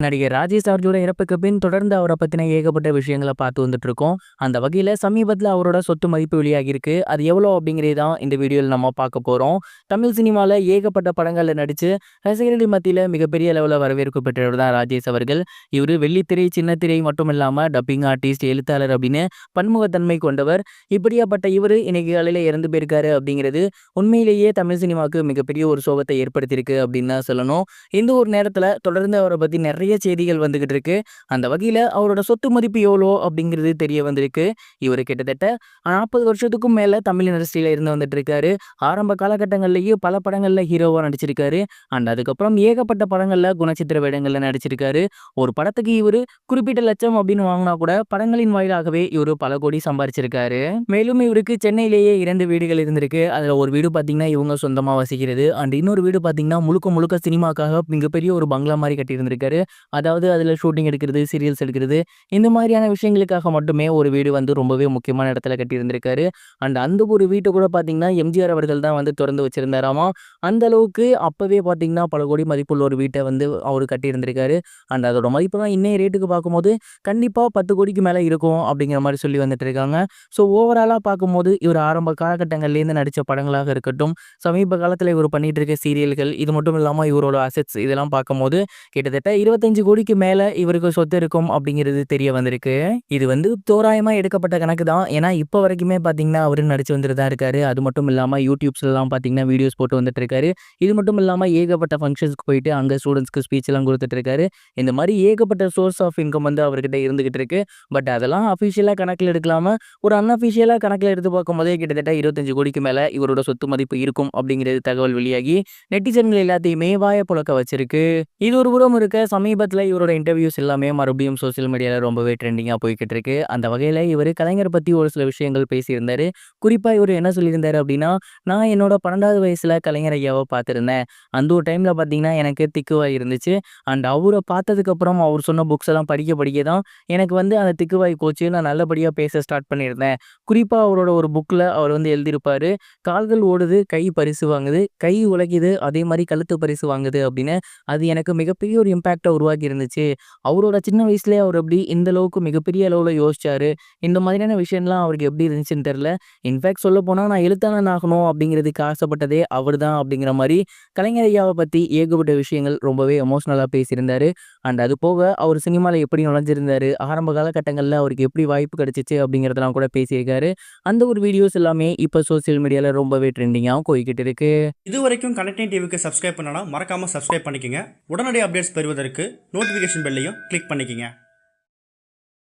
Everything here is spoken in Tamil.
நடிகர் ராஜேஷ் அவர்களோட இறப்புக்கு பின் தொடர்ந்து அவரை பத்தின ஏகப்பட்ட விஷயங்களை பார்த்து வந்துட்டு இருக்கோம். அந்த வகையில சமீபத்தில் அவரோட சொத்து மதிப்பு வெளியாகி இருக்கு. அது எவ்வளோ அப்படிங்கிறது தான் இந்த வீடியோவில் நம்ம பார்க்க போறோம். தமிழ் சினிமாவில் ஏகப்பட்ட படங்களில் நடிச்சு ரசிகர்கள் மத்தியில் மிகப்பெரிய அளவில் வரவேற்பு பெற்றவர் தான் ராஜேஷ் அவர்கள். இவர் வெள்ளித்திரை, சின்னத்திரை மட்டும் இல்லாமல் டப்பிங் ஆர்டிஸ்ட், எழுத்தாளர் அப்படின்னு பன்முகத்தன்மை கொண்டவர். இப்படியாப்பட்ட இவர் இன்னைக்கு காலையில் இறந்து போயிருக்காரு அப்படிங்கிறது உண்மையிலேயே தமிழ் சினிமாவுக்கு மிகப்பெரிய ஒரு சோகத்தை ஏற்படுத்தியிருக்கு அப்படின்னு தான் சொல்லணும். இந்த ஒரு நேரத்தில் தொடர்ந்து அவரை பற்றி நிறைய செய்திகள் வந்துகிட்டு இருக்கு. அந்த வகையில அவரோட சொத்து மதிப்பு எவ்வளோ அப்படிங்கிறது தெரிய வந்திருக்கு. இவர் கிட்டத்தட்ட 40 வருஷத்துக்கும் மேல தமிழ் இண்டஸ்ட்ரியில இருந்து வந்துட்டு இருக்காரு. ஆரம்ப காலகட்டங்கள்லயே பல படங்கள்ல ஹீரோவா நடிச்சிருக்காரு. அண்ட் அதுக்கப்புறம் ஏகப்பட்ட படங்கள்ல குணச்சித்திர வேடங்கள்ல நடிச்சிருக்காரு. ஒரு படத்துக்கு இவரு குறிப்பிட்ட லட்சம் அப்படின்னு வாங்கினா கூட படங்களின் வாயிலாகவே இவரு பல கோடி சம்பாரிச்சிருக்காரு. மேலும் இவருக்கு சென்னையிலேயே 2 வீடுகள் இருந்திருக்கு. அதுல ஒரு வீடு பாத்தீங்கன்னா இவங்க சொந்தமா வசிக்கிறது. அண்ட் இன்னொரு வீடு பாத்தீங்கன்னா முழுக்க முழுக்க சினிமாக்காக மிகப்பெரிய ஒரு பங்களா மாதிரி கட்டி இருந்திருக்காரு. அதாவது அதில் ஷூட்டிங் எடுக்கிறது, சீரியல்ஸ் எடுக்கிறது, இந்த மாதிரியான விஷயங்களுக்காக மட்டுமே ஒரு வீடு வந்து ரொம்பவே முக்கியமான இடத்துல கட்டியிருந்திருக்காரு. அண்ட் அந்த ஒரு வீட்டை கூட பார்த்தீங்கன்னா எம்ஜிஆர் அவர்கள் தான் வந்து திறந்து வச்சிருந்தாராமா. அந்த அளவுக்கு அப்பவே பார்த்தீங்கன்னா பல கோடி மதிப்புள்ள ஒரு வீட்டை வந்து அவர் கட்டியிருந்திருக்காரு. அண்ட் அதோட மதிப்புலாம் இன்னைய ரேட்டுக்கு பார்க்கும்போது கண்டிப்பாக 10 கோடிக்கு மேலே இருக்கும் அப்படிங்கிற மாதிரி சொல்லி வந்துட்டு இருக்காங்க. ஸோ ஓவராலாக பார்க்கும்போது இவர் ஆரம்ப காலகட்டங்கள்லேருந்து நடித்த படங்களாக இருக்கட்டும், சமீப காலத்தில் இவர் பண்ணிட்டு இருக்க சீரியல்கள், இது மட்டும் இல்லாமல் இவரோட அசெட்ஸ் இதெல்லாம் பார்க்கும்போது கிட்டத்தட்ட 25 கோடிக்கு மேல இவருக்கு சொத்து இருக்கும் அப்படிங்கிறது தெரிய வந்திருக்கு. இது வந்து தோராயமா எடுக்கப்பட்ட கணக்கு தான். ஏன்னா இப்ப வரைக்குமே பாத்தீங்கன்னா அவரு நடிச்சு வந்துட்டு தான் இருக்காரு. அது மட்டும் இல்லாம யூடியூப்ஸ்லாம் பாத்தீங்கன்னா வீடியோஸ் போட்டு வந்துட்டு இருக்காரு. இது மட்டும் இல்லாம ஏகப்பட்ட ஃபங்க்ஷன்ஸ்க்கு போயிட்டு அங்க ஸ்டூடெண்ட்ஸ்க்கு ஸ்பீச் எல்லாம் கொடுத்துட்டு இருக்காரு. இந்த மாதிரி ஏகப்பட்ட சோர்ஸ் ஆஃப் இன்கம் வந்து அவர்கிட்ட இருந்துகிட்டு இருக்கு. பட் அதெல்லாம் அபிஷியலா கணக்கில் எடுக்கலாம ஒரு அன்அபிஷியலா கணக்கில் எடுத்து பார்க்கும்போதே கிட்டத்தட்ட 25 கோடிக்கு மேல இவரோட சொத்து மதிப்பு இருக்கும் அப்படிங்கிறது தகவல் வெளியாகி நெட்டிசன்கள் எல்லாத்தையுமே வாய புழக்க வச்சிருக்கு. இது ஒரு புறம் இருக்க சமீபத்தில் இவரோட இன்டர்வியூஸ் எல்லாமே மறுபடியும் சோசியல் மீடியாவில் ரொம்பவே ட்ரெண்டிங்காக போய்கிட்டு இருக்கு. அந்த வகையில் இவர் கலைஞர் பற்றி ஒரு சில விஷயங்கள் பேசியிருந்தாரு. குறிப்பாக இவர் என்ன சொல்லியிருந்தாரு அப்படின்னா, நான் என்னோட 12வது வயசில் கலைஞர் ஐயாவை பார்த்துருந்தேன். அந்த ஒரு டைமில் பார்த்தீங்கன்னா எனக்கு திக்குவாய் இருந்துச்சு. அண்ட் அவரை பார்த்ததுக்கப்புறம் அவர் சொன்ன புக்ஸ் எல்லாம் படிக்க படிக்க தான் எனக்கு வந்து அந்த திக்குவாய் கோச்சு நான் நல்லபடியாக பேச ஸ்டார்ட் பண்ணியிருந்தேன். குறிப்பாக அவரோட ஒரு புக்கில் அவர் வந்து எழுதியிருப்பார், கால்கள் ஓடுது, கை பரிசு வாங்குது, கை உழைக்குது, அதே மாதிரி கழுத்து பரிசு வாங்குது அப்படின்னு. அது எனக்கு மிகப்பெரிய ஒரு இம்பேக்டை உருவாக்கி இருந்துச்சு. அவரோட சின்ன வயசுலேயே அவர் எப்படி இந்த அளவுக்கு மிகப்பெரிய அளவில் யோசிச்சாரு, இந்த மாதிரியான விஷயம்லாம் அவருக்கு எப்படி இருந்துச்சுன்னு தெரில. இன்ஃபேக்ட் சொல்ல போனால் நான் எழுத்தாளன் ஆகணும் அப்படிங்கிறதுக்கு ஆசைப்பட்டதே அவர் தான் அப்படிங்கிற மாதிரி கலைஞர் ஐயாவை பற்றி ஏகப்பட்ட விஷயங்கள் ரொம்பவே எமோஷ்னலாக பேசியிருந்தாரு. அண்ட் அது போக அவர் சினிமாவில் எப்படி நுழைஞ்சிருந்தாரு, ஆரம்ப காலகட்டங்களில் அவருக்கு எப்படி வாய்ப்பு கிடைச்சிச்சு அப்படிங்கிறதெல்லாம் கூட பேசியிருக்காரு. அந்த ஒரு வீடியோஸ் எல்லாமே இப்போ சோசியல் மீடியாவில் ரொம்பவே ட்ரெண்டிங்காகவும் போய்கிட்டு இருக்கு. இது வரைக்கும் கனெக்டிங் டிவிக்கு சப்ஸ்கிரைப் பண்ணனா மறக்காமல் சப்ஸ்கிரைப் பண்ணிக்கங்க. உடனடி அப்டேட்ஸ் பெறுவதற்கு நோட்டிஃபிகேஷன் பெல்லையும் கிளிக் பண்ணிக்கங்க.